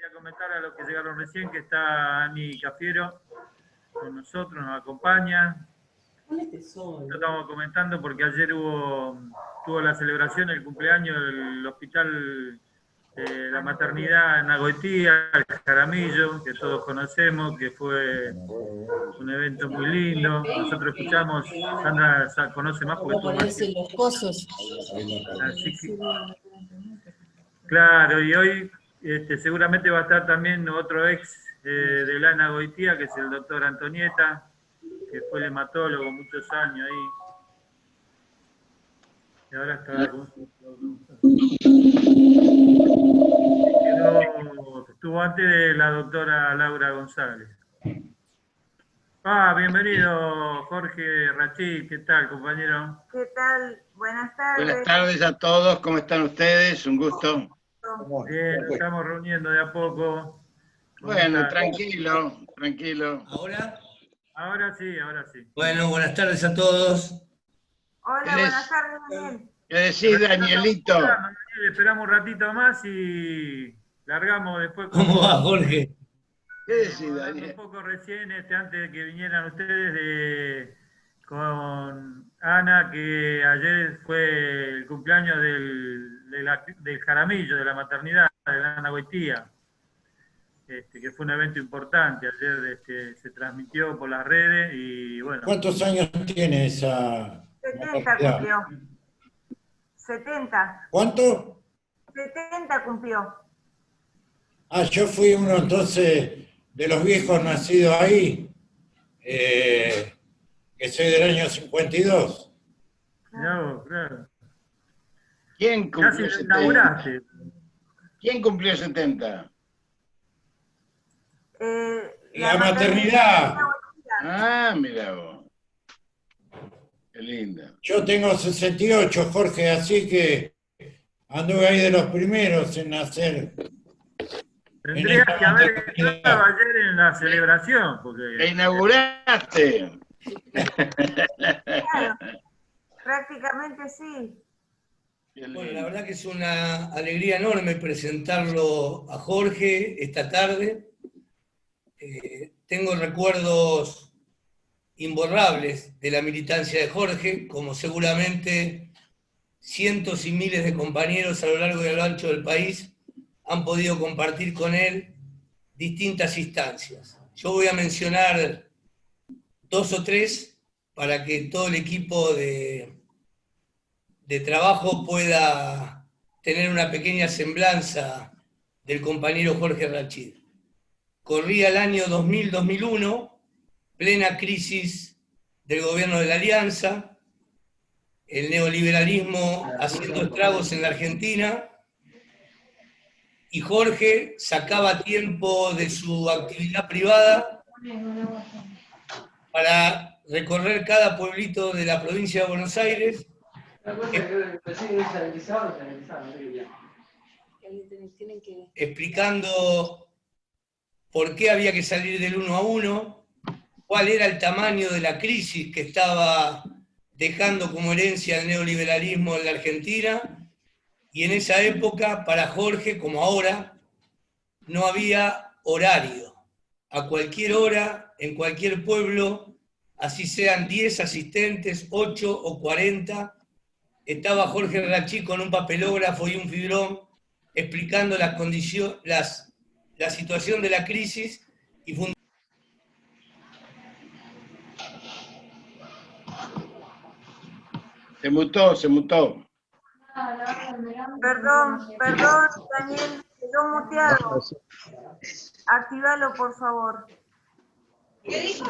quería comentar a los que llegaron recién que está Ani Cafiero con nosotros, nos acompaña. Estamos comentando porque ayer tuvo la celebración, el cumpleaños del hospital de la maternidad en Agoitía, el Jaramillo, que todos conocemos, que fue un evento muy lindo. Nosotros escuchamos, Sandra conoce más porque estuvo más tiempo. Los pozos. Así que, claro, y hoy seguramente va a estar también otro ex de la Agoitía, que es el doctor Antonieta, que fue el hematólogo muchos años ahí. Y ahora está estuvo antes de la doctora Laura González. Bienvenido Jorge Rachid, ¿qué tal, compañero? ¿Qué tal? Buenas tardes. Buenas tardes a todos, ¿cómo están ustedes? Un gusto. Bien, nos estamos reuniendo de a poco. Bueno, tranquilo, tranquilo. ¿Ahora? Ahora sí, ahora sí. Bueno, buenas tardes a todos. Hola, buenas tardes, Daniel. ¿Qué decís, Danielito? Daniel, esperamos un ratito más y largamos después. ¿Cómo va, Jorge? ¿Qué decís, Daniel? Un poco recién, antes de que vinieran ustedes, con Ana, que ayer fue el cumpleaños del Jaramillo, de la maternidad, de la Ana Goitía, que fue un evento importante. Ayer se transmitió por las redes y bueno. ¿Cuántos años tiene esa 70 cumplió. 70. ¿Cuánto? 70 cumplió. Yo fui uno entonces de los viejos nacidos ahí, que soy del año 52. No, claro. ¿Quién cumplió Casi 70? inauguraste. ¿Quién cumplió 70? La maternidad. Mira vos. Qué linda. Yo tengo 68, Jorge, así que anduve ahí de los primeros en nacer. Tendrías que haber estado ayer en la celebración. Porque ¿Qué inauguraste? Claro, prácticamente sí. Bueno, la verdad que es una alegría enorme presentarlo a Jorge esta tarde. Tengo recuerdos imborrables de la militancia de Jorge, como seguramente cientos y miles de compañeros a lo largo y a lo ancho del país han podido compartir con él distintas instancias. Yo voy a mencionar 2 o 3 para que todo el equipo de trabajo pueda tener una pequeña semblanza del compañero Jorge Rachid. Corría el año 2000-2001, plena crisis del gobierno de la Alianza, el neoliberalismo haciendo estragos en la Argentina, y Jorge sacaba tiempo de su actividad privada para recorrer cada pueblito de la provincia de Buenos Aires, explicando por qué había que salir del 1 a 1, cuál era el tamaño de la crisis que estaba dejando como herencia el neoliberalismo en la Argentina. Y en esa época, para Jorge, como ahora, no había horario. A cualquier hora, en cualquier pueblo, así sean 10 asistentes, 8 o 40, estaba Jorge Rachid con un papelógrafo y un fibrón explicando las condiciones, la situación de la crisis y Se mutó. Perdón, Daniel, quedó muteado. Actívalo, por favor. ¿Qué dijo?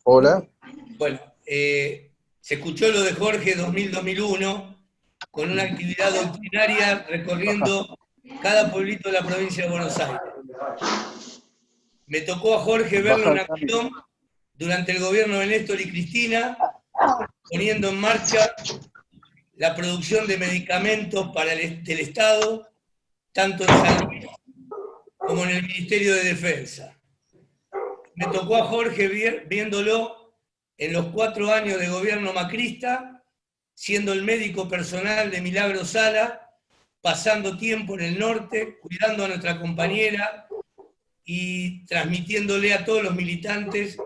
Hola. Bueno, se escuchó lo de Jorge 2000-2001, con una actividad doctrinaria recorriendo cada pueblito de la provincia de Buenos Aires. Me tocó a Jorge verlo en acción durante el gobierno de Néstor y Cristina, poniendo en marcha la producción de medicamentos para del Estado, tanto en San Luis como en el Ministerio de Defensa. Me tocó a Jorge viéndolo en los 4 años de gobierno macrista, siendo el médico personal de Milagro Sala pasando tiempo en el norte, cuidando a nuestra compañera y transmitiéndole a todos los militantes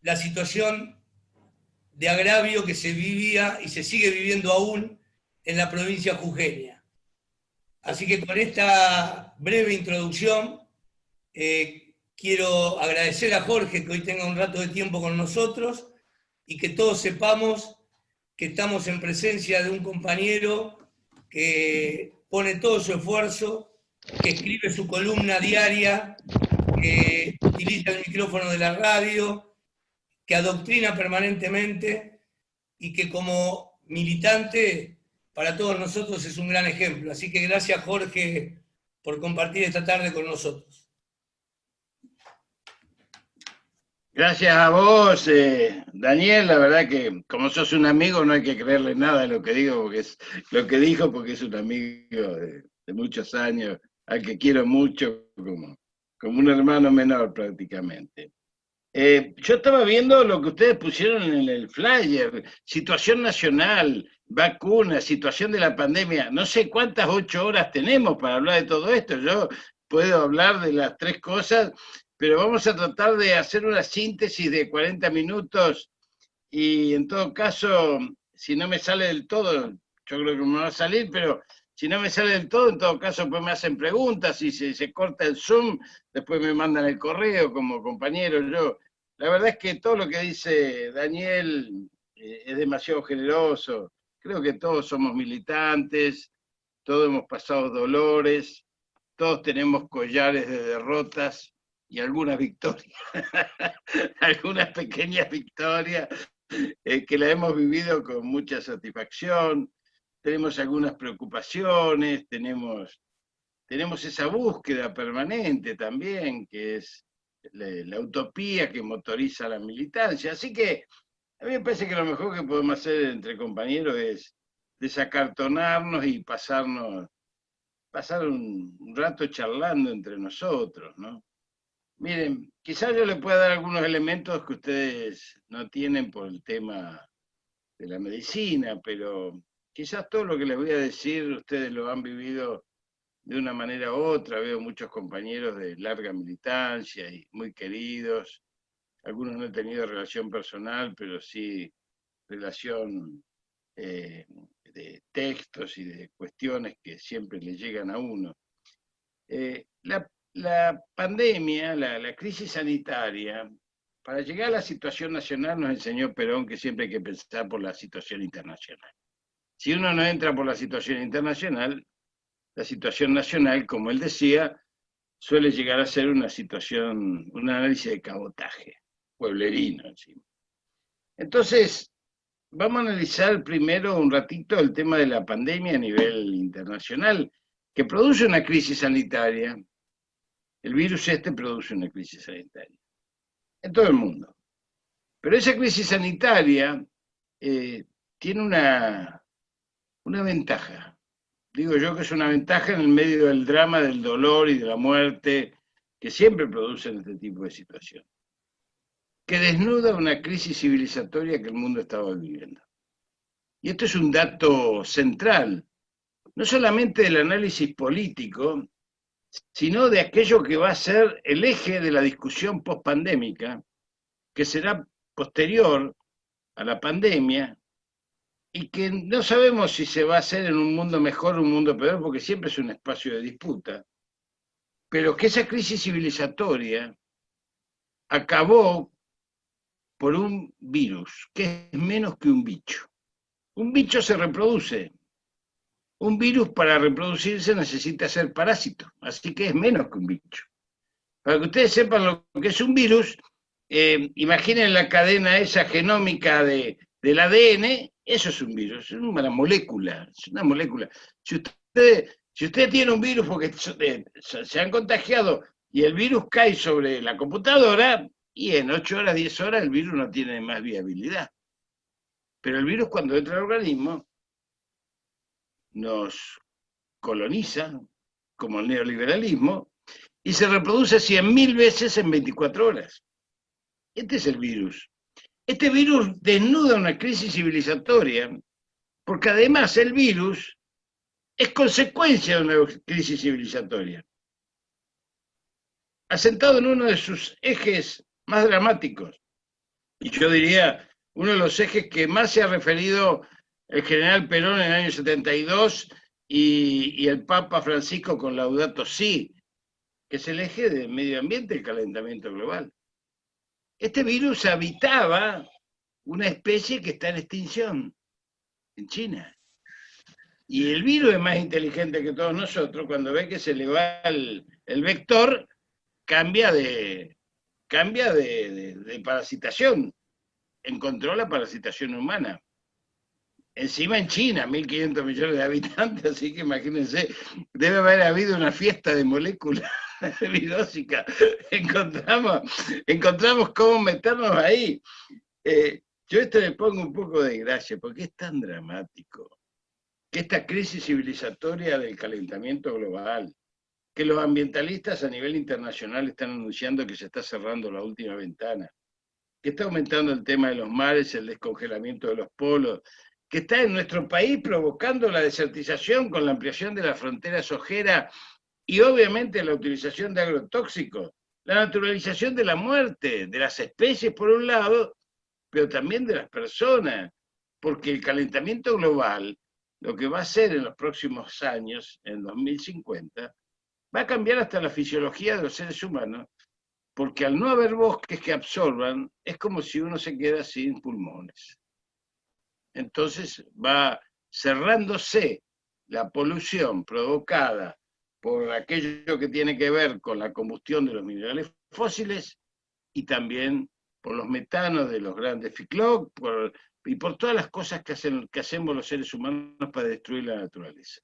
la situación de agravio que se vivía y se sigue viviendo aún en la provincia jujeña. Así que con esta breve introducción, quiero agradecer a Jorge que hoy tenga un rato de tiempo con nosotros y que todos sepamos que estamos en presencia de un compañero que pone todo su esfuerzo, que escribe su columna diaria, que utiliza el micrófono de la radio, que adoctrina permanentemente y que como militante para todos nosotros es un gran ejemplo. Así que gracias, Jorge, por compartir esta tarde con nosotros. Gracias a vos, Daniel. La verdad que como sos un amigo no hay que creerle nada de lo que digo, porque es lo que dijo, porque es un amigo de muchos años, al que quiero mucho, como un hermano menor prácticamente. Yo estaba viendo lo que ustedes pusieron en el flyer, situación nacional, vacunas, situación de la pandemia. No sé cuántas 8 horas tenemos para hablar de todo esto. Yo puedo hablar de las 3 cosas, pero vamos a tratar de hacer una síntesis de 40 minutos y en todo caso, si no me sale del todo, yo creo que me va a salir, pero si no me sale del todo, en todo caso, pues me hacen preguntas y si se corta el Zoom, después me mandan el correo como compañero. La verdad es que todo lo que dice Daniel es demasiado generoso. Creo que todos somos militantes, todos hemos pasado dolores, todos tenemos collares de derrotas y algunas victorias, algunas pequeñas victorias que la hemos vivido con mucha satisfacción. Tenemos algunas preocupaciones, tenemos esa búsqueda permanente también, que es la utopía que motoriza la militancia. Así que a mí me parece que lo mejor que podemos hacer entre compañeros es desacartonarnos y pasar un rato charlando entre nosotros, ¿no? Miren, quizás yo les pueda dar algunos elementos que ustedes no tienen por el tema de la medicina, pero quizás todo lo que les voy a decir ustedes lo han vivido de una manera u otra. Veo muchos compañeros de larga militancia y muy queridos. Algunos no han tenido relación personal, pero sí relación de textos y de cuestiones que siempre le llegan a uno. La pandemia, la crisis sanitaria, para llegar a la situación nacional nos enseñó Perón que siempre hay que pensar por la situación internacional. Si uno no entra por la situación internacional, la situación nacional, como él decía, suele llegar a ser un análisis de cabotaje, pueblerino encima. Entonces, vamos a analizar primero un ratito el tema de la pandemia a nivel internacional, que produce una crisis sanitaria. El virus produce una crisis sanitaria en todo el mundo. Pero esa crisis sanitaria tiene una ventaja. Digo yo que es una ventaja en el medio del drama, del dolor y de la muerte que siempre producen este tipo de situaciones, que desnuda una crisis civilizatoria que el mundo estaba viviendo. Y esto es un dato central, no solamente del análisis político, sino de aquello que va a ser el eje de la discusión post-pandémica, que será posterior a la pandemia, y que no sabemos si se va a hacer en un mundo mejor o un mundo peor, porque siempre es un espacio de disputa, pero que esa crisis civilizatoria acabó por un virus, que es menos que un bicho. Un bicho se reproduce. Un virus para reproducirse necesita ser parásito, así que es menos que un bicho. Para que ustedes sepan lo que es un virus, imaginen la cadena esa genómica del ADN, eso es un virus, es una molécula, Si usted tiene un virus porque se han contagiado y el virus cae sobre la computadora, y en 8 horas, 10 horas el virus no tiene más viabilidad. Pero el virus cuando entra al organismo nos coloniza, como el neoliberalismo, y se reproduce 100.000 veces en 24 horas. Este es el virus. Este virus desnuda una crisis civilizatoria, porque además el virus es consecuencia de una crisis civilizatoria. Asentado en uno de sus ejes más dramáticos, y yo diría uno de los ejes que más se ha referido el general Perón en el año 72 y el Papa Francisco con Laudato Si, que es el eje del medio ambiente y el calentamiento global. Este virus habitaba una especie que está en extinción en China. Y el virus es más inteligente que todos nosotros. Cuando ve que se le va el vector, cambia de parasitación. Encontró la parasitación humana. Encima en China, 1.500 millones de habitantes, así que imagínense, debe haber habido una fiesta de moléculas virósicas. Encontramos cómo meternos ahí. Yo esto le pongo un poco de gracia, porque es tan dramático que esta crisis civilizatoria del calentamiento global, que los ambientalistas a nivel internacional están anunciando que se está cerrando la última ventana, que está aumentando el tema de los mares, el descongelamiento de los polos, que está en nuestro país provocando la desertización con la ampliación de las fronteras ojeras y obviamente la utilización de agrotóxicos, la naturalización de la muerte de las especies por un lado, pero también de las personas, porque el calentamiento global, lo que va a hacer en los próximos años, en 2050, va a cambiar hasta la fisiología de los seres humanos, porque al no haber bosques que absorban, es como si uno se queda sin pulmones. Entonces va cerrándose la polución provocada por aquello que tiene que ver con la combustión de los minerales fósiles y también por los metanos de los grandes ciclones y por todas las cosas que hacemos los seres humanos para destruir la naturaleza.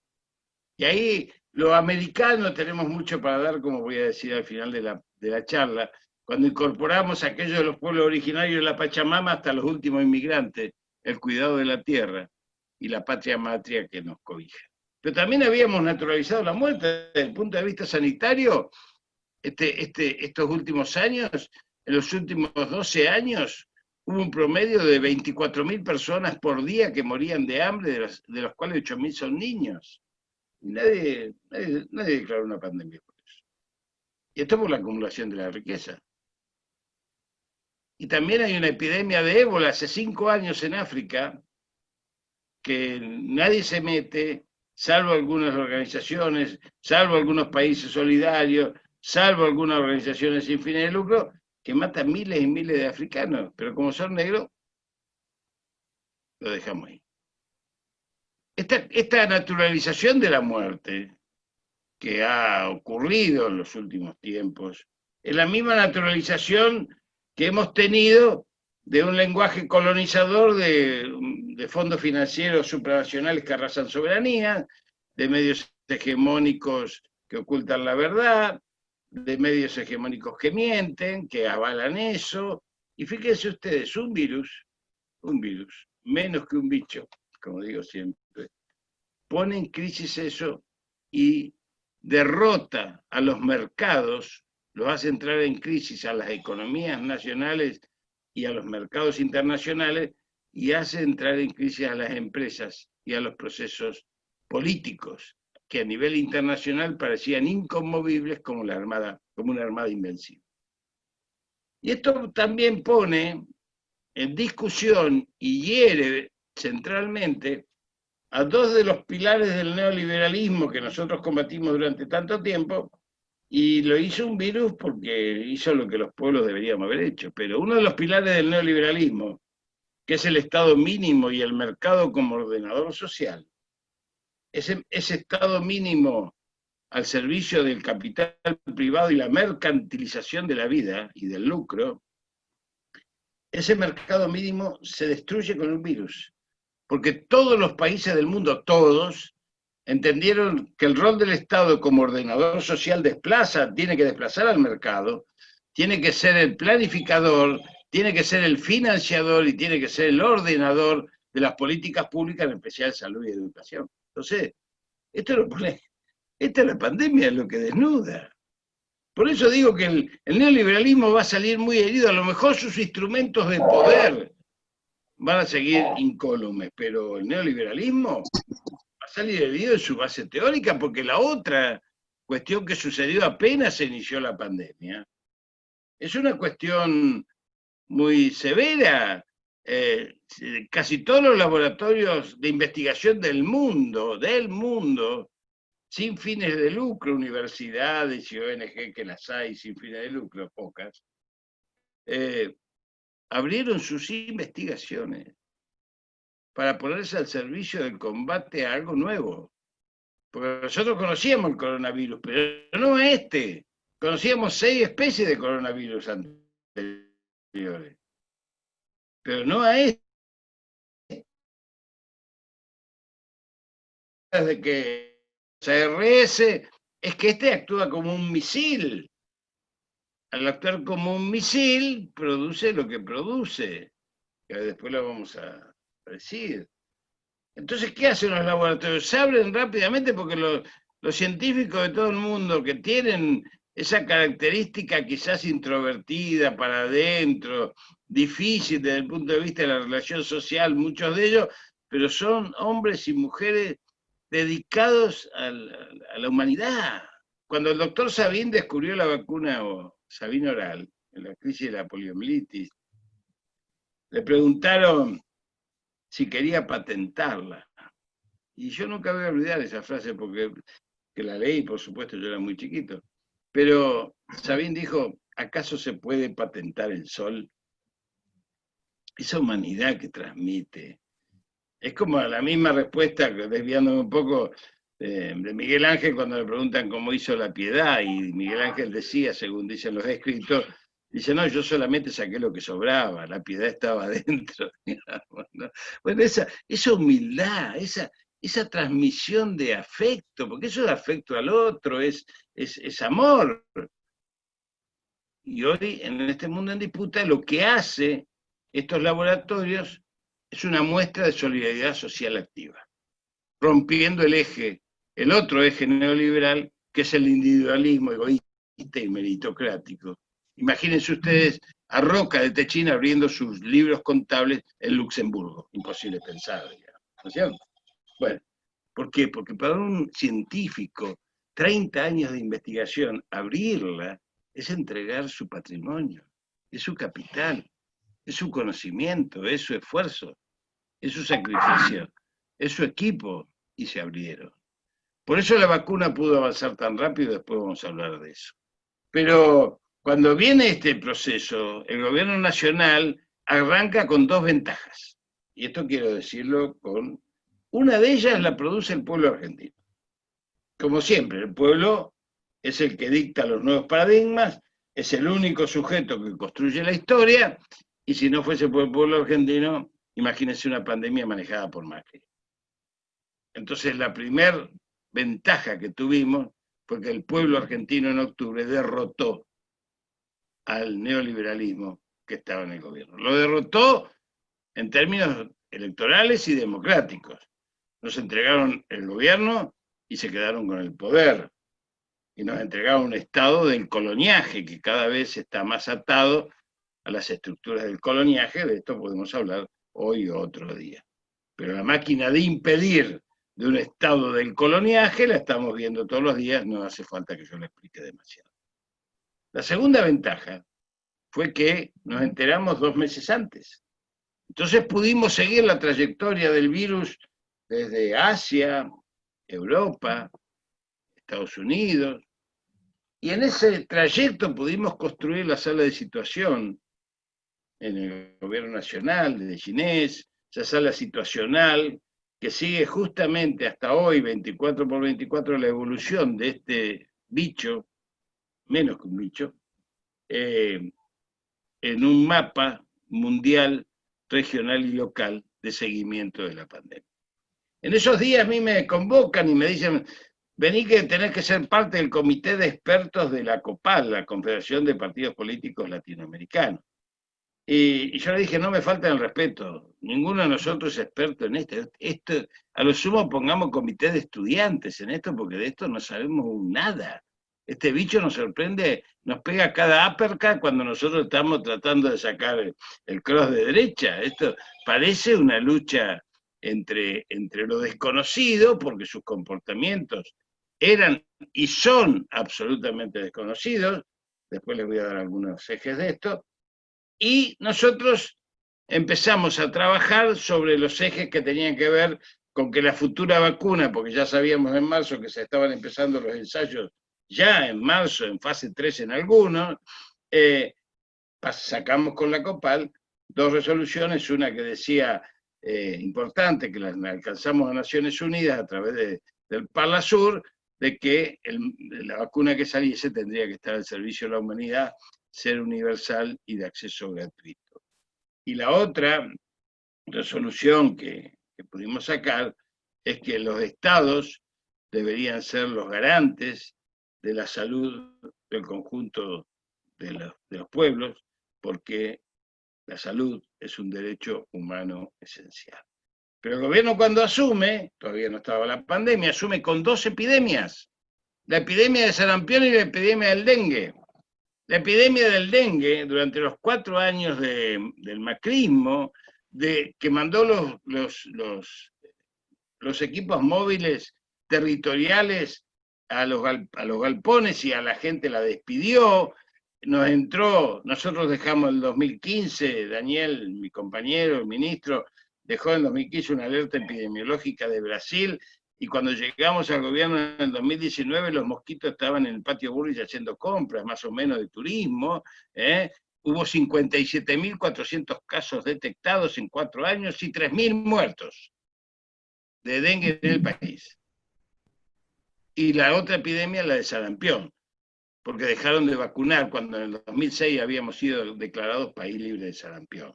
Y ahí los americanos tenemos mucho para dar, como voy a decir al final de la charla, cuando incorporamos a aquellos de los pueblos originarios de la Pachamama hasta los últimos inmigrantes, el cuidado de la tierra y la patria matria que nos cobija. Pero también habíamos naturalizado la muerte desde el punto de vista sanitario. Estos últimos años, en los últimos 12 años, hubo un promedio de 24.000 personas por día que morían de hambre, de los cuales 8.000 son niños. Y nadie declaró una pandemia por eso. Y esto por la acumulación de la riqueza. Y también hay una epidemia de ébola hace 5 años en África, que nadie se mete, salvo algunas organizaciones, salvo algunos países solidarios, salvo algunas organizaciones sin fines de lucro, que matan miles y miles de africanos, pero como son negros, lo dejamos ahí. Esta naturalización de la muerte que ha ocurrido en los últimos tiempos, es la misma naturalización que hemos tenido de un lenguaje colonizador de fondos financieros supranacionales que arrasan soberanía, de medios hegemónicos que ocultan la verdad, de medios hegemónicos que mienten, que avalan eso. Y fíjense ustedes, un virus, menos que un bicho, como digo siempre, pone en crisis eso y derrota a los mercados, los hace entrar en crisis a las economías nacionales y a los mercados internacionales, y hace entrar en crisis a las empresas y a los procesos políticos, que a nivel internacional parecían inconmovibles como una armada invencible. Y esto también pone en discusión y hiere centralmente a dos de los pilares del neoliberalismo que nosotros combatimos durante tanto tiempo, y lo hizo un virus porque hizo lo que los pueblos deberíamos haber hecho. Pero uno de los pilares del neoliberalismo, que es el Estado mínimo y el mercado como ordenador social, ese Estado mínimo al servicio del capital privado y la mercantilización de la vida y del lucro, ese mercado mínimo se destruye con un virus. Porque todos los países del mundo, todos, entendieron que el rol del Estado como ordenador social tiene que desplazar al mercado, tiene que ser el planificador, tiene que ser el financiador y tiene que ser el ordenador de las políticas públicas, en especial salud y educación. Entonces, esta es la pandemia, es lo que desnuda. Por eso digo que el neoliberalismo va a salir muy herido, a lo mejor sus instrumentos de poder van a seguir incólumes, pero el neoliberalismo va a salir herido en su base teórica, porque la otra cuestión que sucedió apenas se inició la pandemia es una cuestión muy severa. Casi todos los laboratorios de investigación del mundo, sin fines de lucro, universidades y ONG que las hay sin fines de lucro, pocas, abrieron sus investigaciones para ponerse al servicio del combate a algo nuevo. Porque nosotros conocíamos el coronavirus, pero no este. Conocíamos 6 especies de coronavirus anteriores, pero no a este. Desde que CRS es que este actúa como un misil. Al actuar como un misil, produce lo que produce, que después lo vamos a decir. Entonces, ¿qué hacen los laboratorios? Se abren rápidamente porque los científicos de todo el mundo que tienen esa característica quizás introvertida, para adentro, difícil desde el punto de vista de la relación social, muchos de ellos, pero son hombres y mujeres dedicados a la humanidad. Cuando el doctor Sabin descubrió la vacuna Sabin oral, en la crisis de la poliomielitis, le preguntaron si quería patentarla. Y yo nunca voy a olvidar esa frase porque que la leí, por supuesto, yo era muy chiquito. Pero Sabin dijo, ¿acaso se puede patentar el sol? Esa humanidad que transmite. Es como la misma respuesta, desviándome un poco, de Miguel Ángel cuando le preguntan cómo hizo la piedad, y Miguel Ángel decía, según dicen los escritos, dice, no, yo solamente saqué lo que sobraba, la piedad estaba adentro. Bueno, esa humildad, esa transmisión de afecto, porque eso es afecto al otro, es amor. Y hoy, en este mundo en disputa, lo que hace estos laboratorios es una muestra de solidaridad social activa, rompiendo el otro eje neoliberal, que es el individualismo egoísta y meritocrático. Imagínense ustedes a Roca de Techín abriendo sus libros contables en Luxemburgo. Imposible pensar, digamos, ¿no es cierto? Bueno, ¿por qué? Porque para un científico, 30 años de investigación, abrirla es entregar su patrimonio, es su capital, es su conocimiento, es su esfuerzo, es su sacrificio, es su equipo, y se abrieron. Por eso la vacuna pudo avanzar tan rápido, después vamos a hablar de eso. Pero cuando viene este proceso, el gobierno nacional arranca con 2 ventajas. Y esto quiero decirlo con... Una de ellas la produce el pueblo argentino. Como siempre, el pueblo es el que dicta los nuevos paradigmas, es el único sujeto que construye la historia, y si no fuese por el pueblo argentino, imagínense una pandemia manejada por Macri. Entonces la primera ventaja que tuvimos fue que el pueblo argentino en octubre derrotó al neoliberalismo que estaba en el gobierno. Lo derrotó en términos electorales y democráticos. Nos entregaron el gobierno y se quedaron con el poder. Y nos entregaron un estado del coloniaje que cada vez está más atado a las estructuras del coloniaje. De esto podemos hablar hoy o otro día. Pero la máquina de impedir de un estado del coloniaje la estamos viendo todos los días, no hace falta que yo la explique demasiado. La segunda ventaja fue que nos enteramos 2 meses antes. Entonces pudimos seguir la trayectoria del virus desde Asia, Europa, Estados Unidos, y en ese trayecto pudimos construir la sala de situación en el gobierno nacional de Ginés, esa sala situacional que sigue justamente hasta hoy, 24x24, la evolución de este bicho, menos que un bicho, en un mapa mundial, regional y local de seguimiento de la pandemia. En esos días a mí me convocan y me dicen, vení que tenés que ser parte del comité de expertos de la COPAL, la Confederación de Partidos Políticos Latinoamericanos. Y yo le dije, no me falten el respeto, ninguno de nosotros es experto en esto. A lo sumo pongamos comité de estudiantes en esto, porque de esto no sabemos nada. Este bicho nos sorprende, nos pega cada uppercut cuando nosotros estamos tratando de sacar el cross de derecha. Esto parece una lucha entre lo desconocido, porque sus comportamientos eran y son absolutamente desconocidos, después les voy a dar algunos ejes de esto, y nosotros empezamos a trabajar sobre los ejes que tenían que ver con que la futura vacuna, porque ya sabíamos en marzo que se estaban empezando los ensayos, ya en marzo, en fase 3 en algunos, sacamos con la COPAL 2 resoluciones, una que decía, importante, que la alcanzamos a Naciones Unidas a través del Parlasur, de que la vacuna que saliese tendría que estar al servicio de la humanidad, ser universal y de acceso gratuito. Y la otra resolución que pudimos sacar es que los estados deberían ser los garantes de la salud del conjunto de los pueblos, porque la salud es un derecho humano esencial. Pero el gobierno cuando asume, todavía no estaba la pandemia, asume con 2 epidemias. La epidemia de sarampión y la epidemia del dengue. La epidemia del dengue, durante los 4 años del macrismo, que mandó los equipos móviles territoriales a los galpones y a la gente la despidió, nosotros dejamos el 2015, Daniel, mi compañero, el ministro, dejó en 2015 una alerta epidemiológica de Brasil, y cuando llegamos al gobierno en el 2019, los mosquitos estaban en el patio Bullrich haciendo compras, más o menos de turismo, Hubo 57.400 casos detectados en 4 años y 3.000 muertos de dengue en el país. Y la otra epidemia, la de sarampión, porque dejaron de vacunar cuando en el 2006 habíamos sido declarados país libre de sarampión.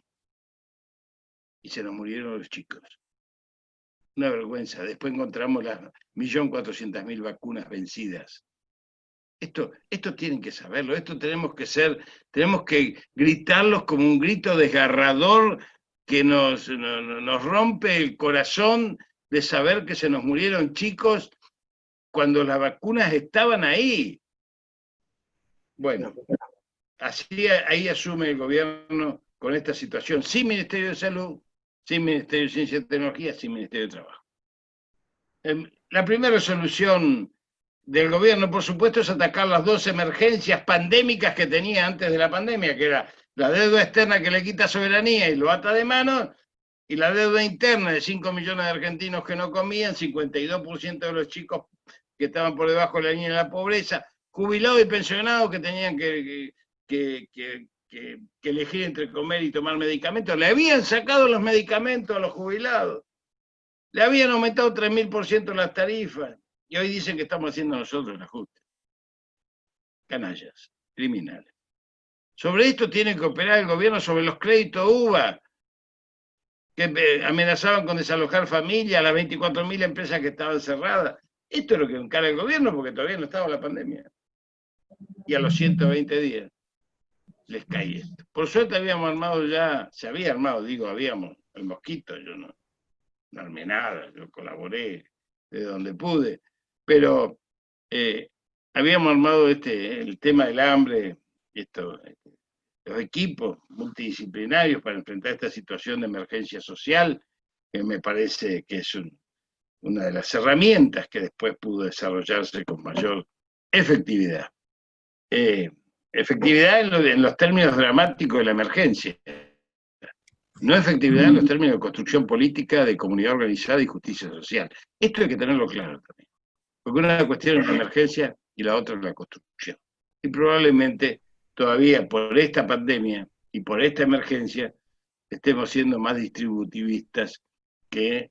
Y se nos murieron los chicos. Una vergüenza. Después encontramos las 1.400.000 vacunas vencidas. Esto tienen que saberlo, esto tenemos que gritarlos como un grito desgarrador que nos rompe el corazón de saber que se nos murieron chicos cuando las vacunas estaban ahí. Bueno, así ahí asume el gobierno con esta situación, sin Ministerio de Salud, sin Ministerio de Ciencia y Tecnología, sin Ministerio de Trabajo. La primera resolución del gobierno, por supuesto, es atacar las 2 emergencias pandémicas que tenía antes de la pandemia, que era la deuda externa que le quita soberanía y lo ata de mano, y la deuda interna de 5 millones de argentinos que no comían, 52% de los chicos que estaban por debajo de la línea de la pobreza, jubilados y pensionados que tenían que elegir entre comer y tomar medicamentos. Le habían sacado los medicamentos a los jubilados, le habían aumentado 3.000% las tarifas, y hoy dicen que estamos haciendo nosotros el ajuste. Canallas, criminales. Sobre esto tiene que operar el gobierno, sobre los créditos UVA, que amenazaban con desalojar familias, las 24.000 empresas que estaban cerradas. Esto es lo que encara el gobierno, porque todavía no estaba la pandemia. Y a los 120 días les cae esto. Por suerte habíamos armado ya, se había armado, habíamos, el mosquito, yo no armé nada, yo colaboré de donde pude, pero habíamos armado el tema del hambre, los equipos multidisciplinarios para enfrentar esta situación de emergencia social, que me parece que es una de las herramientas que después pudo desarrollarse con mayor efectividad. Efectividad en los términos dramáticos de la emergencia, no efectividad en los términos de construcción política, de comunidad organizada y justicia social. Esto hay que tenerlo claro también, porque una cuestión es la emergencia y la otra es la construcción. Y probablemente todavía por esta pandemia y por esta emergencia estemos siendo más distributivistas que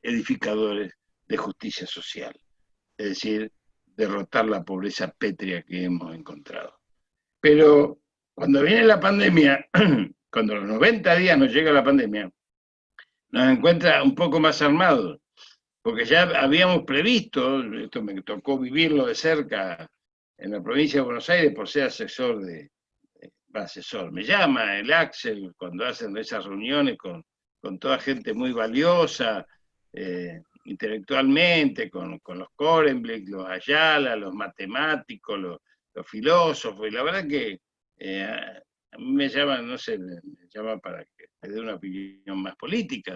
edificadores de justicia social. Es decir, derrotar la pobreza pétrea que hemos encontrado. Pero cuando viene la pandemia, cuando a los 90 días nos llega la pandemia, nos encuentra un poco más armados, porque ya habíamos previsto, esto me tocó vivirlo de cerca en la provincia de Buenos Aires por ser asesor me llama el Axel cuando hacen esas reuniones con toda gente muy valiosa, intelectualmente, con los Korenblick, los Ayala, los matemáticos, los filósofos, y la verdad que mí me llama, no sé, me llama para que me dé una opinión más política,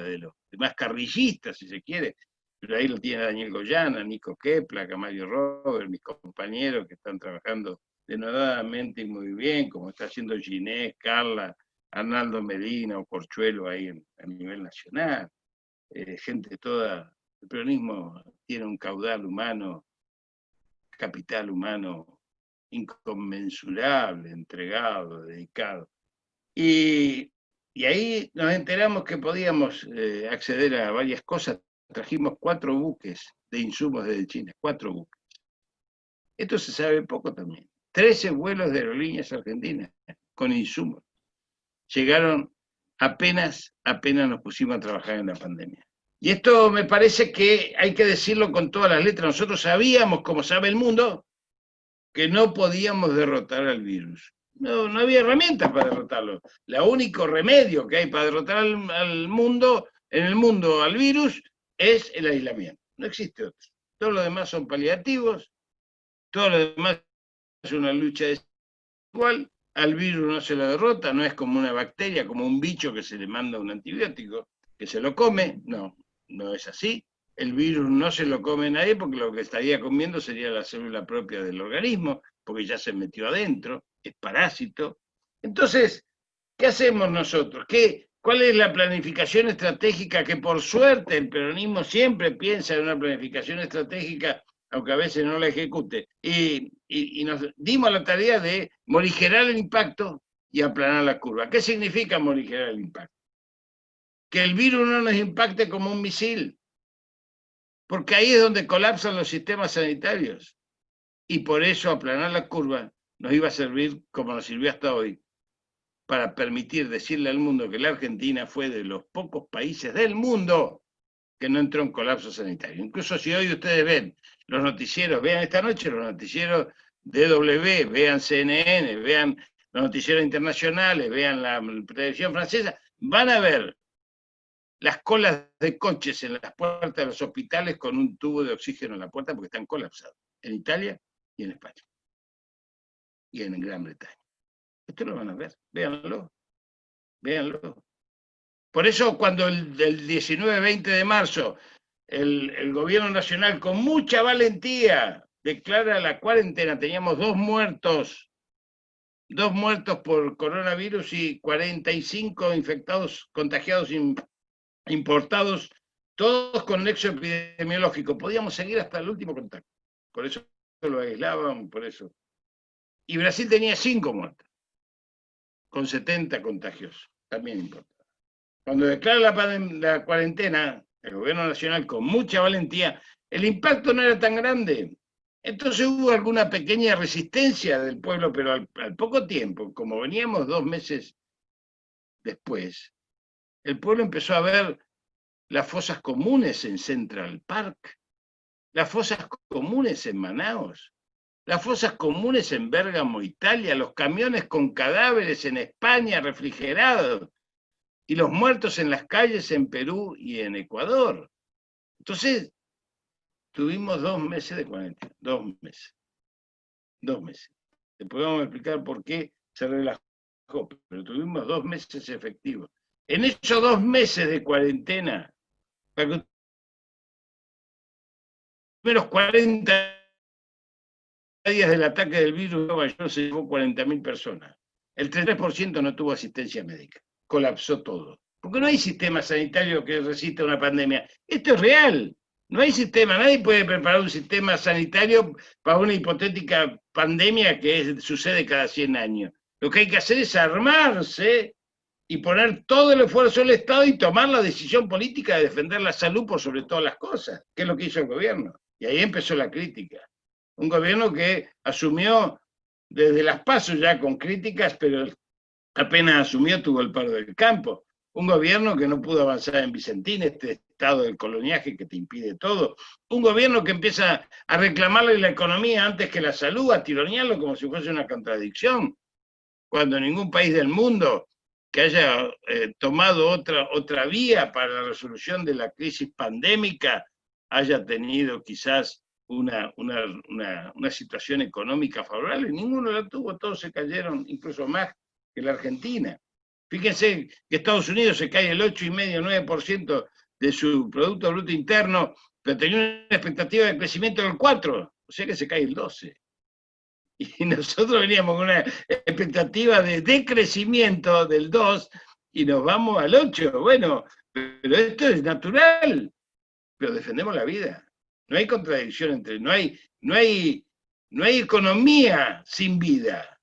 más carrillista, si se quiere. Pero ahí lo tiene Daniel Goyana, Nico Kepler, Camario Robert, mis compañeros que están trabajando denodadamente y muy bien, como está haciendo Ginés, Carla, Arnaldo Medina o Corchuelo ahí a nivel nacional. Gente toda, el peronismo tiene un caudal humano, capital humano inconmensurable, entregado, dedicado. Y ahí nos enteramos que podíamos acceder a varias cosas. Trajimos 4 buques de insumos desde China, 4 buques. Esto se sabe poco también. 13 vuelos de aerolíneas argentinas con insumos. Llegaron apenas nos pusimos a trabajar en la pandemia. Y esto me parece que hay que decirlo con todas las letras. Nosotros sabíamos, como sabe el mundo, que no podíamos derrotar al virus. No había herramientas para derrotarlo. El único remedio que hay para derrotar al mundo, en el mundo al virus, es el aislamiento. No existe otro. Todo lo demás son paliativos, todo lo demás es una lucha desigual. Al virus no se lo derrota, no es como una bacteria, como un bicho que se le manda un antibiótico, que se lo come. No es así. El virus no se lo come nadie porque lo que estaría comiendo sería la célula propia del organismo, porque ya se metió adentro, es parásito. Entonces, ¿qué hacemos nosotros? ¿Cuál es la planificación estratégica? Que por suerte el peronismo siempre piensa en una planificación estratégica, aunque a veces no la ejecute. Y nos dimos la tarea de morigerar el impacto y aplanar la curva. ¿Qué significa morigerar el impacto? Que el virus no nos impacte como un misil, porque ahí es donde colapsan los sistemas sanitarios. Y por eso aplanar la curva nos iba a servir, como nos sirvió hasta hoy, para permitir decirle al mundo que la Argentina fue de los pocos países del mundo que no entró en colapso sanitario. Incluso si hoy ustedes ven los noticieros, vean esta noche los noticieros DW, vean CNN, vean los noticieros internacionales, vean la televisión francesa, van a ver las colas de coches en las puertas de los hospitales con un tubo de oxígeno en la puerta porque están colapsados, en Italia y en España, y en Gran Bretaña. Esto lo van a ver, véanlo. Por eso cuando el 19-20 de marzo el gobierno nacional con mucha valentía declara la cuarentena, teníamos 2 muertos por coronavirus y 45 infectados, contagiados importados, todos con nexo epidemiológico. Podíamos seguir hasta el último contacto. Por eso lo aislaban, por eso. Y Brasil tenía 5 muertos, con 70 contagios. También importa. Cuando declara la cuarentena, el gobierno nacional con mucha valentía, el impacto no era tan grande. Entonces hubo alguna pequeña resistencia del pueblo, pero al poco tiempo, como veníamos 2 meses después, el pueblo empezó a ver las fosas comunes en Central Park, las fosas comunes en Manaos, las fosas comunes en Bérgamo, Italia, los camiones con cadáveres en España refrigerados y los muertos en las calles en Perú y en Ecuador. Entonces, tuvimos 2 meses de cuarentena, 2 meses. 2 meses. Después vamos a explicar por qué se relajó, pero tuvimos 2 meses efectivos. En esos 2 meses de cuarentena, para que los primeros 40 días del ataque del virus en Nueva York se llevó 40.000 personas. El 33% no tuvo asistencia médica. Colapsó todo. Porque no hay sistema sanitario que resista una pandemia. Esto es real. No hay sistema. Nadie puede preparar un sistema sanitario para una hipotética pandemia que sucede cada 100 años. Lo que hay que hacer es armarse y poner todo el esfuerzo del Estado y tomar la decisión política de defender la salud por sobre todas las cosas, que es lo que hizo el gobierno. Y ahí empezó la crítica. Un gobierno que asumió desde las PASO ya con críticas, pero apenas asumió tuvo el paro del campo. Un gobierno que no pudo avanzar en Vicentín, este estado del coloniaje que te impide todo. Un gobierno que empieza a reclamarle la economía antes que la salud, a tironearlo como si fuese una contradicción, cuando ningún país del mundo que haya tomado otra vía para la resolución de la crisis pandémica haya tenido quizás una situación económica favorable. Ninguno la tuvo, todos se cayeron, incluso más que la Argentina. Fíjense que Estados Unidos se cae el 8,5-9% de su Producto Bruto Interno, pero tenía una expectativa de crecimiento del 4%, o sea que se cae el 12%. Y nosotros veníamos con una expectativa de decrecimiento del 2% y nos vamos al 8%. Bueno, pero esto es natural, pero defendemos la vida. No hay contradicción entre, no hay economía sin vida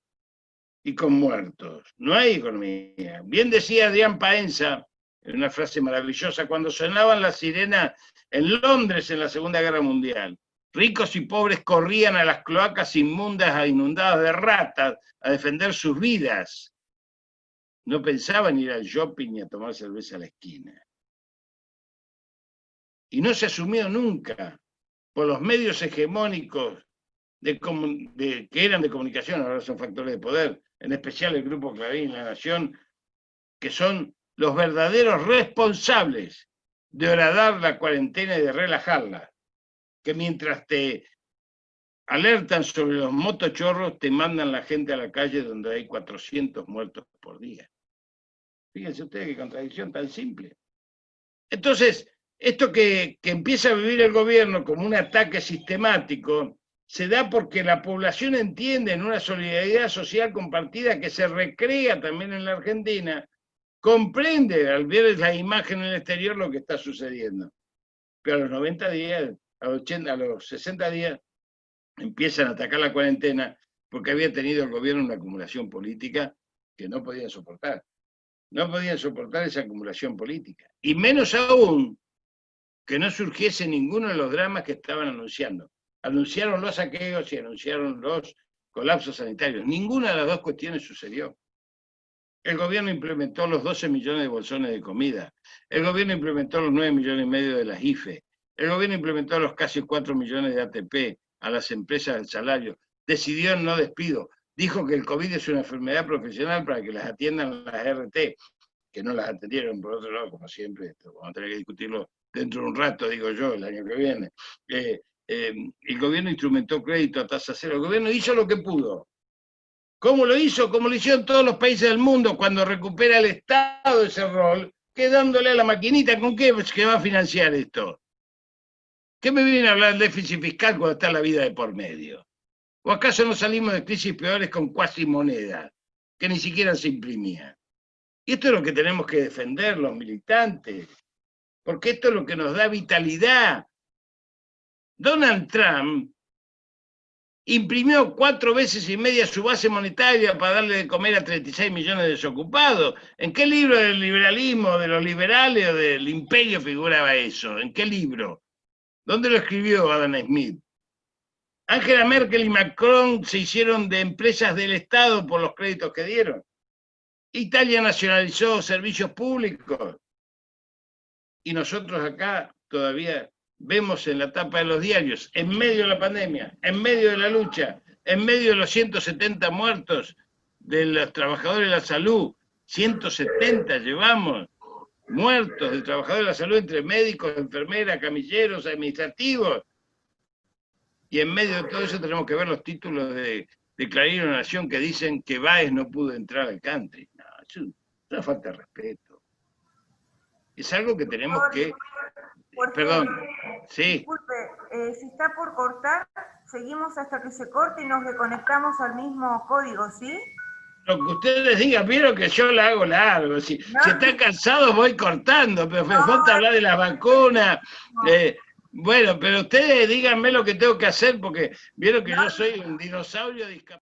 y con muertos. No hay economía. Bien decía Adrián Paenza, en una frase maravillosa, cuando sonaban las sirenas en Londres en la Segunda Guerra Mundial, ricos y pobres corrían a las cloacas inmundas, inundadas de ratas, a defender sus vidas. No pensaban ir al shopping ni a tomar cerveza a la esquina. Y no se asumió nunca por los medios hegemónicos que eran de comunicación, ahora son factores de poder, en especial el Grupo Clarín y La Nación, que son los verdaderos responsables de horadar la cuarentena y de relajarla, que mientras te alertan sobre los motochorros, te mandan la gente a la calle donde hay 400 muertos por día. Fíjense ustedes qué contradicción tan simple. Entonces, esto que empieza a vivir el gobierno como un ataque sistemático, se da porque la población entiende en una solidaridad social compartida que se recrea también en la Argentina, comprende al ver la imagen en el exterior lo que está sucediendo. Pero a los 90 días, a los 60 días, empiezan a atacar la cuarentena porque había tenido el gobierno una acumulación política que no podían soportar. No podían soportar esa acumulación política. Y menos aún que no surgiese ninguno de los dramas que estaban anunciando. Anunciaron los saqueos y anunciaron los colapsos sanitarios. Ninguna de las dos cuestiones sucedió. El gobierno implementó los 12 millones de bolsones de comida. El gobierno implementó los 9,5 millones de las IFE. El gobierno implementó los casi 4 millones de ATP a las empresas del salario. Decidió el no despido. Dijo que el COVID es una enfermedad profesional para que las atiendan las RT, que no las atendieron por otro lado, como siempre. Esto vamos a tener que discutirlo dentro de un rato, digo yo, el año que viene. El gobierno instrumentó crédito a tasa cero. El gobierno hizo lo que pudo. ¿Cómo lo hizo? Como lo hicieron todos los países del mundo cuando recupera el Estado ese rol, quedándole a la maquinita. ¿Con qué va a financiar esto? ¿Qué me viene a hablar del déficit fiscal cuando está la vida de por medio? ¿O acaso no salimos de crisis peores con cuasi moneda, que ni siquiera se imprimía? Y esto es lo que tenemos que defender los militantes, porque esto es lo que nos da vitalidad. Donald Trump imprimió 4,5 veces su base monetaria para darle de comer a 36 millones de desocupados. ¿En qué libro del liberalismo, de los liberales o del imperio figuraba eso? ¿En qué libro? ¿Dónde lo escribió Adam Smith? Angela Merkel y Macron se hicieron de empresas del Estado por los créditos que dieron. Italia nacionalizó servicios públicos. Y nosotros acá todavía vemos en la tapa de los diarios, en medio de la pandemia, en medio de la lucha, en medio de los 170 muertos de los trabajadores de la salud, 170 llevamos muertos de trabajadores de la salud entre médicos, enfermeras, camilleros, administrativos. Y en medio de todo eso tenemos que ver los títulos de Clarín y La Nación que dicen que Báez no pudo entrar al country. No, es una falta de respeto. Es algo que tenemos que... Perdón, sí. Disculpe, si está por cortar, seguimos hasta que se corte y nos reconectamos al mismo código, ¿sí? Lo que ustedes digan, vieron que yo la hago largo. Si están cansados voy cortando, pero me falta hablar de las vacunas. Bueno, pero ustedes díganme lo que tengo que hacer, porque vieron que yo soy un dinosaurio discapacitado.